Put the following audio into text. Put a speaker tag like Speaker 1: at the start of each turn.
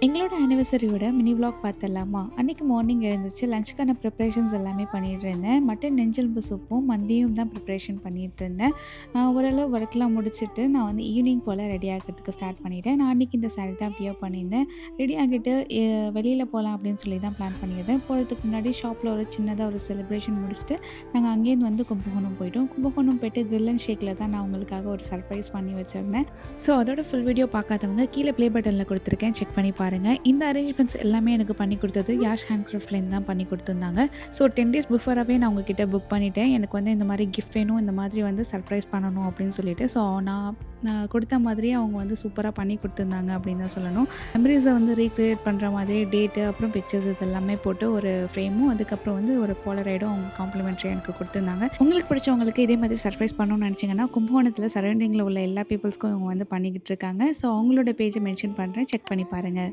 Speaker 1: எங்களோட ஆனிவர்சரியோட mini vlog பார்த்தரலாமா? அன்னைக்கு morning எழுந்திரிச்சு லஞ்சுக்கான ப்ரிப்பரேஷன்ஸ் எல்லாமே பண்ணிட்டு இருந்தேன். மட்டன் நெஞ்செலும்பு சூப்பும், மந்தியும் தான் ப்ரிப்பரேஷன் பண்ணிட்டு இருந்தேன். ஓரளவு ஒர்க்லாம் முடிச்சுட்டு நான் வந்து ஈவினிங் போல் ரெடி ஆகிறதுக்கு ஸ்டார்ட் பண்ணிட்டேன். நான் அன்றைக்கி இந்த சாரீ தான் வியர் பண்ணியிருந்தேன். ரெடி ஆகிட்டு வெளியில் போகலாம் அப்படின்னு சொல்லி தான் பிளான் பண்ணியிருந்தேன். போகிறதுக்கு முன்னாடி ஷாப்பில் ஒரு சின்னதாக ஒரு செலிப்ரேஷன் முடிச்சுட்டு நாங்கள் அங்கேருந்து வந்து கும்பகோணம் போயிட்டோம். கும்பகோணம் போயிட்டு கிரில் அண்ட் ஷேக்கில் தான் நான் உங்களுக்காக ஒரு சர்ப்ரைஸ் பண்ணி வச்சுருந்தேன். ஸோ அதோட ஃபுல் வீடியோ பார்க்காதவங்க கீழே ப்ளே பட்டனில் கொடுத்துருக்கேன், செக் பண்ணி பாருங்கள். இந்த அரேஞ்ச்மெண்ட்ஸ் எல்லாமே எனக்கு பண்ணி கொடுத்தது யாஷ் ஹேண்ட்கிராஃப்ட்லேருந்து தான் பண்ணி கொடுத்துருந்தாங்க. ஸோ 10 டேஸ் பிஃபோராகவே நான் உங்ககிட்ட புக் பண்ணிட்டேன். எனக்கு வந்து இந்த மாதிரி கிஃப்ட் வேணும், இந்த மாதிரி வந்து சர்ப்ரைஸ் பண்ணணும் அப்படின்னு சொல்லிட்டு. ஸோ நான் கொடுத்த மாதிரியே அவங்க வந்து சூப்பராக பண்ணி கொடுத்துருந்தாங்க அப்படின்னு தான் சொல்லணும். மெமரிஸை வந்து ரீக்ரியேட் பண்ணுற மாதிரி டேட்டு, அப்புறம் பிக்சர்ஸ் இது எல்லாமே போட்டு ஒரு ஃப்ரேமும், அதுக்கப்புறம் வந்து ஒரு போலரைடும் அவங்க காம்ப்ளிமெண்ட்ரியாக எனக்கு கொடுத்துருந்தாங்க. உங்களுக்கு பிடிச்சவங்களுக்கு இதே மாதிரி சர்ப்ரைஸ் பண்ணணும்னு நினச்சிங்கன்னா கும்பகோணத்தில் சரௌண்டிங்கில் உள்ள எல்லா பீப்புள்ஸ்க்கும் இவங்க வந்து பண்ணிக்கிட்டு இருக்காங்க. ஸோ அவங்களோட பேஜை மென்ஷன் பண்ணுறேன், செக் பண்ணி பாருங்கள்.